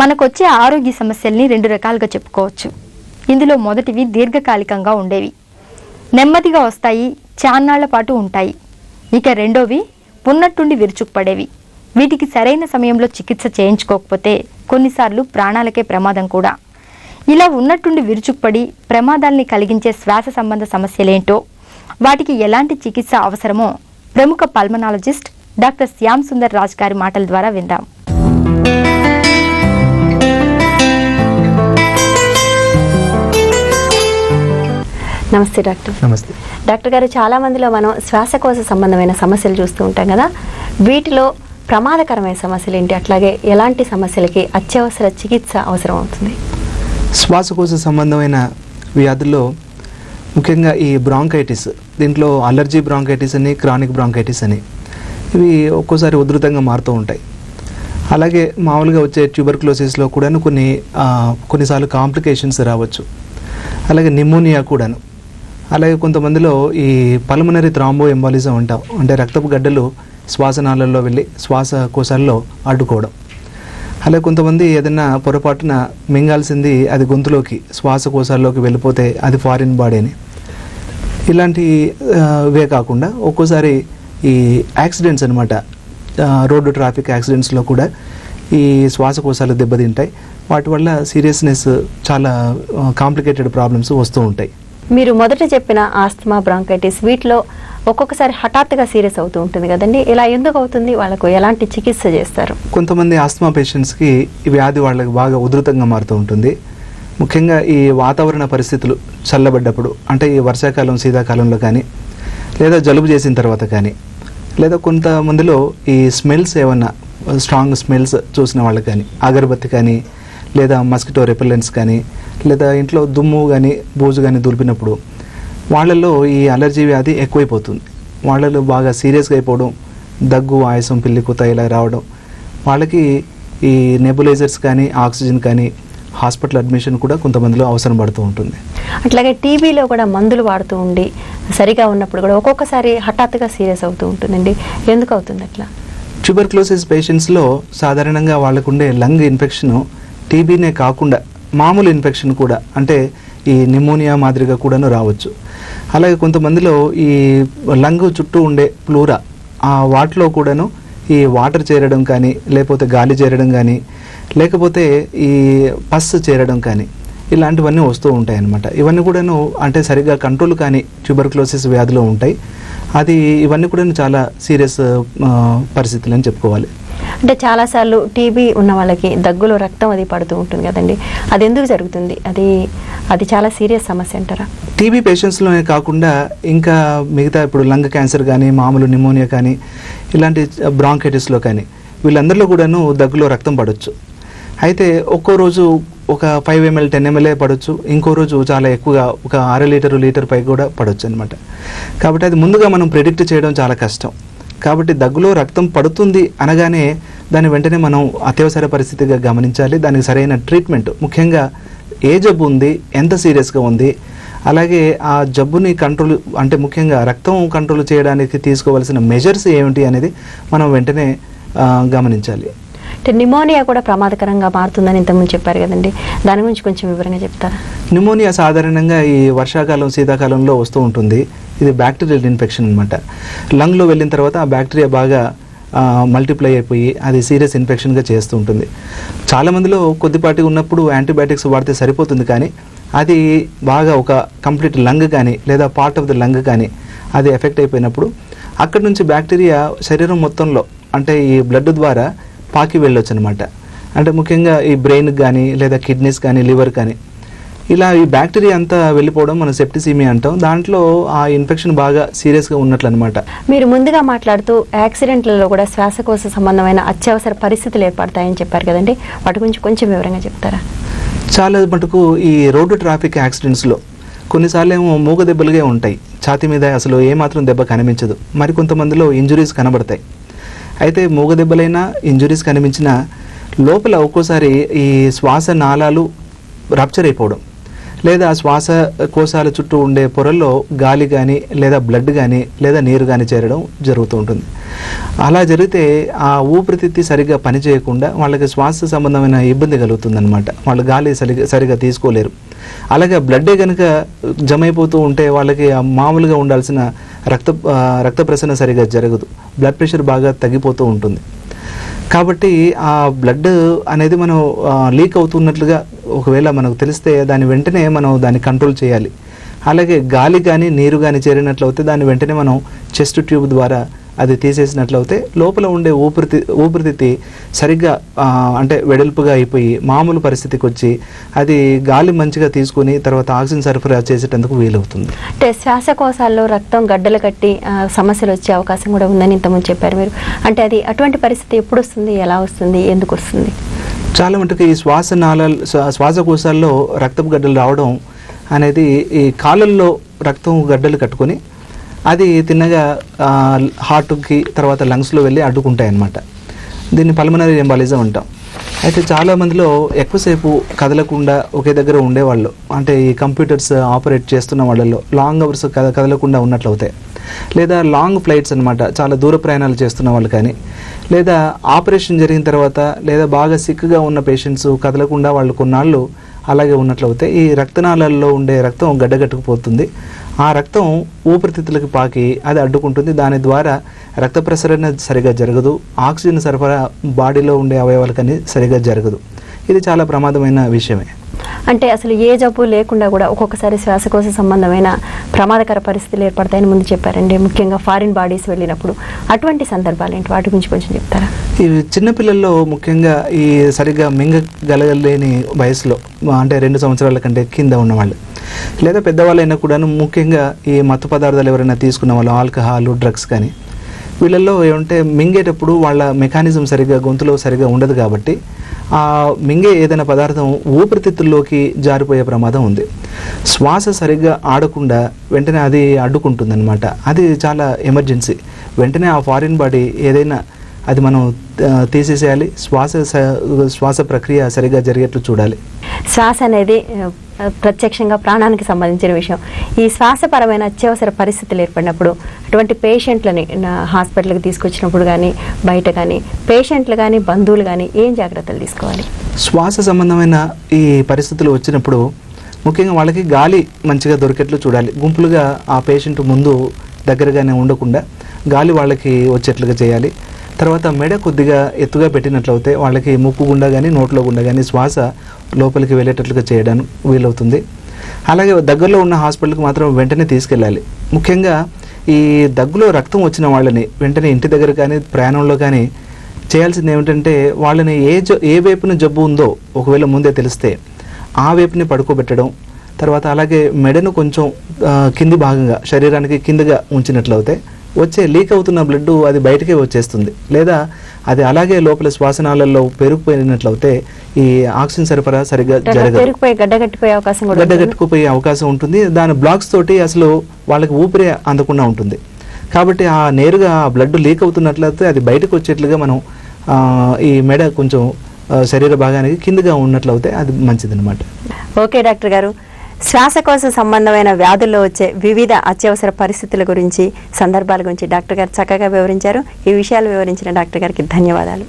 మనకొచ్చే ఆరోగ్య సమస్యల్ని 2 రకాలుగా చెప్పుకోవచ్చు. ఇందులో మొదటివి దీర్ఘకాలికంగా ఉండేవి, నెమ్మదిగా వస్తాయి, చాన్నాళ్ల పాటు ఉంటాయి. ఇక రెండోవి ఉన్నట్టుండి విరుచుకుపడేవి. వీటికి సరైన సమయంలో చికిత్స చేయించుకోకపోతే కొన్నిసార్లు ప్రాణాలకే ప్రమాదం కూడా. ఇలా ఉన్నట్టుండి విరుచుకుపడి ప్రమాదాల్ని కలిగించే శ్వాస సంబంధ సమస్యలేంటో, వాటికి ఎలాంటి చికిత్స అవసరమో ప్రముఖ పల్మనాలజిస్ట్ డాక్టర్ శ్యామ్ సుందర్ రాజ్ గారి మాటల ద్వారా విందాం. నమస్తే డాక్టర్. నమస్తే డాక్టర్ గారు, చాలా మందిలో మనం శ్వాసకోశ సంబంధమైన సమస్యలు చూస్తూ ఉంటాం కదా, వీటిలో ప్రమాదకరమైన సమస్యలు ఏంటి, అట్లాగే ఎలాంటి సమస్యలకి అత్యవసర చికిత్స అవసరం అవుతుంది? శ్వాసకోశ సంబంధమైన వ్యాధుల్లో ముఖ్యంగా ఈ బ్రాంకైటిస్, దీంట్లో అలర్జీ బ్రాంకైటిస్ అని, క్రానిక్ బ్రాంకైటిస్ అని, ఇవి ఒక్కోసారి ఉధృతంగా మారుతూ ఉంటాయి. అలాగే మామూలుగా వచ్చే ట్యూబర్క్లోసిస్లో కూడాను కొన్నిసార్లు కాంప్లికేషన్స్ రావచ్చు. అలాగే నిమోనియా కూడాను. అలాగే కొంతమందిలో ఈ పల్మనరీ థ్రాంబో ఎంబాలిజం అంటాం, అంటే రక్తపు గడ్డలు శ్వాసనాళాల్లో వెళ్ళి శ్వాసకోశాల్లో అడ్డుకోవడం. అలాగే కొంతమంది ఏదైనా పొరపాటున మింగాల్సింది అది గొంతులోకి శ్వాసకోశాల్లోకి వెళ్ళిపోతే అది ఫారిన్ బాడీ అని. ఇలాంటివే కాకుండా ఒక్కోసారి ఈ యాక్సిడెంట్స్ అనమాట, రోడ్డు ట్రాఫిక్ యాక్సిడెంట్స్లో కూడా ఈ శ్వాసకోశాలు దెబ్బతింటాయి. వాటి వల్ల సీరియస్నెస్, చాలా కాంప్లికేటెడ్ ప్రాబ్లమ్స్ వస్తూ ఉంటాయి. మీరు మొదట చెప్పిన ఆస్తమా, బ్రాంకైటిస్, వీటిలో ఒక్కొక్కసారి హఠాత్తుగా సీరియస్ అవుతూ ఉంటుంది కదండి, ఇలా ఎందుకు అవుతుంది? వాళ్ళకు ఎలాంటి చికిత్స చేస్తారు? కొంతమంది ఆస్తమా పేషెంట్స్కి ఈ వ్యాధి వాళ్ళకి బాగా ఉధృతంగా మారుతూ ఉంటుంది. ముఖ్యంగా ఈ వాతావరణ పరిస్థితులు చల్లబడ్డప్పుడు, అంటే ఈ వర్షాకాలం, శీతాకాలంలో కానీ, లేదా జలుబు చేసిన తర్వాత కానీ, లేదా కొంతమందిలో ఈ స్మెల్స్ ఏమన్నా స్ట్రాంగ్ స్మెల్స్ చూసిన వాళ్ళకి కానీ, అగరబత్తి కానీ, లేదా మస్కిటో రెపెల్లెంట్స్ కానీ, లేదా ఇంట్లో దుమ్ము కానీ బూజు కానీ దులిపినప్పుడు వాళ్ళల్లో ఈ అలర్జీ వ్యాధి ఎక్కువైపోతుంది. వాళ్ళలో బాగా సీరియస్గా అయిపోవడం, దగ్గు, ఆయాసం, పిల్లికూత ఇలా రావడం, వాళ్ళకి ఈ నెబులైజర్స్ కానీ, ఆక్సిజన్ కానీ, హాస్పిటల్ అడ్మిషన్ కూడా కొంతమందిలో అవసరం పడుతూ ఉంటుంది. అట్లాగే టీబీలో కూడా మందులు వాడుతూ ఉండి సరిగా ఉన్నప్పుడు కూడా ఒక్కొక్కసారి హఠాత్తుగా సీరియస్ అవుతూ ఉంటుందండి, ఎందుకు అవుతుంది అట్లా? ట్యూబర్క్లోసిస్ పేషెంట్స్లో సాధారణంగా వాళ్ళకు ఉండే లంగ్ ఇన్ఫెక్షన్ టీబీనే కాకుండా మామూలు ఇన్ఫెక్షన్ కూడా, అంటే ఈ నిమోనియా మాదిరిగా కూడాను రావచ్చు. అలాగే కొంతమందిలో ఈ లంగ్ చుట్టూ ఉండే ప్లూరా, ఆ వాటిలో కూడాను ఈ వాటర్ చేరడం కానీ, లేకపోతే గాలి చేరడం కానీ, లేకపోతే ఈ పస్ చేరడం కానీ, ఇలాంటివన్నీ వస్తూ ఉంటాయి అన్నమాట. ఇవన్నీ కూడాను అంటే సరిగ్గా కంట్రోల్ కానీ ట్యూబర్క్లోసిస్ వ్యాధిలో ఉంటాయి. ఇవన్నీ కూడా చాలా సీరియస్ పరిస్థితులు అని చెప్పుకోవాలి. అంటే చాలాసార్లు టీబీ ఉన్న వాళ్ళకి దగ్గులో రక్తం అది పడుతూ ఉంటుంది కదండి, అది ఎందుకు జరుగుతుంది? అది చాలా సీరియస్ సమస్య అంటారా? టీబీ పేషెంట్స్లోనే కాకుండా ఇంకా మిగతా ఇప్పుడు లంగ్ క్యాన్సర్ కానీ, మామూలు నిమోనియా కానీ, ఇలాంటి బ్రాంకైటిస్లో కానీ, వీళ్ళందరిలో కూడాను దగ్గులో రక్తం పడవచ్చు. అయితే ఒక్కో రోజు ఒక 5 ml 10 ml పడవచ్చు, ఇంకో రోజు చాలా ఎక్కువగా ఒక 1/2 లీటర్ పై కూడా పడవచ్చు అనమాట. కాబట్టి అది ముందుగా మనం ప్రెడిక్ట్ చేయడం చాలా కష్టం. కాబట్టి దగ్గులో రక్తం పడుతుంది అనగానే దాన్ని వెంటనే మనం అత్యవసర పరిస్థితిగా గమనించాలి. దానికి సరైన ట్రీట్మెంట్, ముఖ్యంగా ఏ జబ్బు ఉంది, ఎంత సీరియస్గా ఉంది, అలాగే ఆ జబ్బుని కంట్రోల్, అంటే ముఖ్యంగా రక్తం కంట్రోల్ చేయడానికి తీసుకోవాల్సిన మెజర్స్ ఏమిటి అనేది మనం వెంటనే గమనించాలి. అంటే నిమోనియా కూడా ప్రమాదకరంగా మారుతుందని ఇంతకుముందు చెప్పారు కదండి, దాని గురించి కొంచెం వివరంగా చెప్తారా? నిమోనియా సాధారణంగా ఈ వర్షాకాలం, శీతాకాలంలో వస్తూ ఉంటుంది. ఇది బ్యాక్టీరియల్ ఇన్ఫెక్షన్ అనమాట. లంగ్లో వెళ్ళిన తర్వాత ఆ బ్యాక్టీరియా బాగా మల్టిప్లై అయిపోయి అది సీరియస్ ఇన్ఫెక్షన్గా చేస్తూ ఉంటుంది. చాలామందిలో కొద్దిపాటి ఉన్నప్పుడు యాంటీబయాటిక్స్ వాడితే సరిపోతుంది, కానీ అది బాగా ఒక కంప్లీట్ లంగ్ కానీ, లేదా పార్ట్ ఆఫ్ ద లంగ్ కానీ అది ఎఫెక్ట్ అయిపోయినప్పుడు అక్కడి నుంచి బ్యాక్టీరియా శరీరం మొత్తంలో, అంటే ఈ బ్లడ్ ద్వారా పాకి వెళ్ళొచ్చు అనమాట. అంటే ముఖ్యంగా ఈ బ్రెయిన్కి కానీ, లేదా కిడ్నీస్ కానీ, లివర్ కానీ, ఇలా ఈ బ్యాక్టీరియా అంతా వెళ్ళిపోవడం మనం సెప్టిసిమియా అంటాం. దాంట్లో ఆ ఇన్ఫెక్షన్ బాగా సీరియస్గా ఉన్నట్లు అనమాట. మీరు ముందుగా మాట్లాడుతూ యాక్సిడెంట్లలో కూడా శ్వాసకోశ సంబంధమైన అత్యవసర పరిస్థితులు ఏర్పడతాయని చెప్పారు కదండి, వాటి గురించి కొంచెం వివరంగా చెప్తారా? చాలా మటుకు ఈ రోడ్డు ట్రాఫిక్ యాక్సిడెంట్స్లో కొన్నిసార్లు ఏమో మూగ దెబ్బలుగా ఉంటాయి, ఛాతీ మీద అసలు ఏమాత్రం దెబ్బ కనిపించదు. మరి కొంతమందిలో ఇంజురీస్ కనబడతాయి. అయితే మూగ దెబ్బలైనా, ఇంజురీస్ కనిపించిన లోపల ఒక్కోసారి ఈ శ్వాస నాళాలు రప్చర్ అయిపోవడం, లేదా శ్వాసకోశాల చుట్టూ ఉండే పొరల్లో గాలి కానీ లేదా బ్లడ్ కానీ లేదా నీరు కానీ చేరడం జరుగుతూ ఉంటుంది. అలా జరిగితే ఆ ఊపిరితిత్తి సరిగ్గా పనిచేయకుండా వాళ్ళకి శ్వాస సంబంధమైన ఇబ్బంది కలుగుతుందన్నమాట. వాళ్ళు గాలి సరిగా తీసుకోలేరు. అలాగే బ్లడ్డే కనుక జమ అయిపోతూ ఉంటే వాళ్ళకి మామూలుగా ఉండాల్సిన రక్త ప్రసరణ సరిగా జరగదు. బ్లడ్ ప్రెషర్ బాగా తగ్గిపోతూ ఉంటుంది. కాబట్టి ఆ బ్లడ్ అనేది మనం లీక్ అవుతున్నట్లుగా ఒకవేళ మనకు తెలిస్తే దాన్ని వెంటనే మనం దాన్ని కంట్రోల్ చేయాలి. అలాగే గాలి కానీ నీరు కానీ చేరినట్లయితే దాన్ని వెంటనే మనం చెస్ట్ ట్యూబ్ ద్వారా అది తీసేసినట్లయితే లోపల ఉండే ఊపిరితిత్తి సరిగ్గా అంటే వెడల్పుగా అయిపోయి మామూలు పరిస్థితికి వచ్చి అది గాలి మంచిగా తీసుకుని తర్వాత ఆక్సిజన్ సరఫరా చేసేటందుకు వీలవుతుంది. అంటే శ్వాసకోశాల్లో రక్తం గడ్డలు కట్టి సమస్యలు వచ్చే అవకాశం కూడా ఉందని ఇంతకుముందు చెప్పారు మీరు. అంటే అది అటువంటి పరిస్థితి ఎప్పుడు వస్తుంది, ఎలా వస్తుంది, ఎందుకు వస్తుంది? చాలా మటుకు ఈ శ్వాసకోశాల్లో రక్తపు గడ్డలు రావడం అనేది ఈ కాళ్ళల్లో రక్తం గడ్డలు కట్టుకొని అది తిన్నగా హార్ట్కి తర్వాత లంగ్స్లో వెళ్ళి అడ్డుకుంటాయి అన్నమాట. దీన్ని పల్మనరీ ఎంబాలిజం అంటాం. అయితే చాలామందిలో ఎక్కువసేపు కదలకుండా ఒకే దగ్గర ఉండేవాళ్ళు, అంటే ఈ కంప్యూటర్స్ ఆపరేట్ చేస్తున్న వాళ్ళల్లో లాంగ్ అవర్స్ కదలకుండా ఉన్నట్లు అవుతాయి. లేదా లాంగ్ ఫ్లైట్స్ అనమాట, చాలా దూర ప్రయాణాలు చేస్తున్న వాళ్ళు కానీ, లేదా ఆపరేషన్ జరిగిన తర్వాత లేదా బాగా సిక్గా ఉన్న పేషెంట్స్ కదలకుండా వాళ్ళు కొన్నాళ్ళు అలాగే ఉన్నట్లయితే ఈ రక్తనాళాల్లో ఉండే రక్తం గడ్డగట్టుకుపోతుంది. ఆ రక్తం ఊపిరితిత్తులకు పాకి అది అడ్డుకుంటుంది. దాని ద్వారా రక్త ప్రసరణ సరిగా జరగదు. ఆక్సిజన్ సరఫరా బాడీలో ఉండే అవయవాలకని సరిగా జరగదు. ఇది చాలా ప్రమాదమైన విషయమే. అంటే అసలు ఏ జబ్బు లేకుండా కూడా ఒక్కొక్కసారి శ్వాసకోశ సంబంధమైన ప్రమాదకర పరిస్థితులు ఏర్పడతాయని ముందు చెప్పారండి, ముఖ్యంగా ఫారిన్ బాడీస్ వెళ్ళినప్పుడు. అటువంటి సందర్భాలు ఏంటి, వాటి గురించి కొంచెం చెప్తారా? ఈ చిన్నపిల్లల్లో ముఖ్యంగా ఈ సరిగ్గా మింగగలగలేని వయసులో, అంటే 2 సంవత్సరాల కంటే కింద ఉన్నవాళ్ళు, లేదా పెద్దవాళ్ళైనా కూడాను, ముఖ్యంగా ఈ మత్తు పదార్థాలు ఎవరైనా తీసుకున్న వాళ్ళు, ఆల్కహాల్, డ్రగ్స్ కానీ, వీళ్ళల్లో ఏమంటే మింగేటప్పుడు వాళ్ళ మెకానిజం సరిగ్గా గొంతులో సరిగ్గా ఉండదు. కాబట్టి ఆ మింగే ఏదైనా పదార్థం ఊపిరితిత్తుల్లోకి జారిపోయే ప్రమాదం ఉంది. శ్వాస సరిగ్గా ఆడకుండా వెంటనే అది అడ్డుకుంటుందన్నమాట. అది చాలా ఎమర్జెన్సీ. వెంటనే ఆ ఫారిన్ బాడీ ఏదైనా అది మనం తీసేసేయాలి. శ్వాస ప్రక్రియ సరిగ్గా జరిగేట్లు చూడాలి. శ్వాస అనేది ప్రత్యక్షంగా ప్రాణానికి సంబంధించిన విషయం. ఈ శ్వాసపరమైన అత్యవసర పరిస్థితులు ఏర్పడినప్పుడు అటువంటి పేషెంట్లని హాస్పిటల్కి తీసుకొచ్చినప్పుడు కానీ బయట కానీ పేషెంట్లు కానీ బంధువులు కానీ ఏం జాగ్రత్తలు తీసుకోవాలి? శ్వాస సంబంధమైన ఈ పరిస్థితులు వచ్చినప్పుడు ముఖ్యంగా వాళ్ళకి గాలి మంచిగా దొరికేట్లు చూడాలి. గుంపులుగా ఆ పేషెంట్ ముందు దగ్గరగానే ఉండకుండా గాలి వాళ్ళకి వచ్చేట్లుగా చేయాలి. తర్వాత మెడ కొద్దిగా ఎత్తుగా పెట్టినట్లయితే వాళ్ళకి ముక్కు గుండా కానీ నోట్లో గుండా కానీ శ్వాస లోపలికి వెళ్ళేటట్లుగా చేయడానికి వీలవుతుంది. అలాగే దగ్గరలో ఉన్న హాస్పిటల్కి మాత్రం వెంటనే తీసుకెళ్ళాలి. ముఖ్యంగా ఈ దగ్గులో రక్తం వచ్చిన వాళ్ళని వెంటనే ఇంటి దగ్గర కానీ ప్రయాణంలో కానీ చేయాల్సింది ఏమిటంటే వాళ్ళని ఏ వైపున జబ్బు ఉందో ఒకవేళ ముందే తెలిస్తే ఆ వైపుని పడుకోబెట్టడం. తర్వాత అలాగే మెడను కొంచెం కింది భాగంగా శరీరానికి కిందగా ఉంచినట్లయితే వచ్చే లీక్ అవుతున్న బ్లడ్ అది బయటకే వచ్చేస్తుంది. లేదా అది అలాగే లోపల శ్వాసనాళాల్లో పెరిగిపోయినట్లయితే ఈ ఆక్సిజన్ సరఫరా సరిగ్గా జరగదు, గడ్డగట్టుకుపోయే అవకాశం ఉంటుంది. దాని బ్లాక్స్ తోటి అసలు వాళ్ళకి ఊపిరి అందకుండా ఉంటుంది. కాబట్టి ఆ నేరుగా బ్లడ్ లీక్ అవుతున్నట్లయితే అది బయటకు వచ్చేట్లుగా మనం ఈ మెడ కొంచెం శరీర భాగానికి కిందగా ఉన్నట్లయితే అది మంచిదన్నమాట. ఓకే డాక్టర్ గారు, శ్వాసకోశ సంబంధమైన వ్యాధుల్లో వచ్చే వివిధ అత్యవసర పరిస్థితుల గురించి, సందర్భాల గురించి డాక్టర్ గారు చక్కగా వివరించారు. ఈ విషయాలు వివరించిన డాక్టర్ గారికి ధన్యవాదాలు.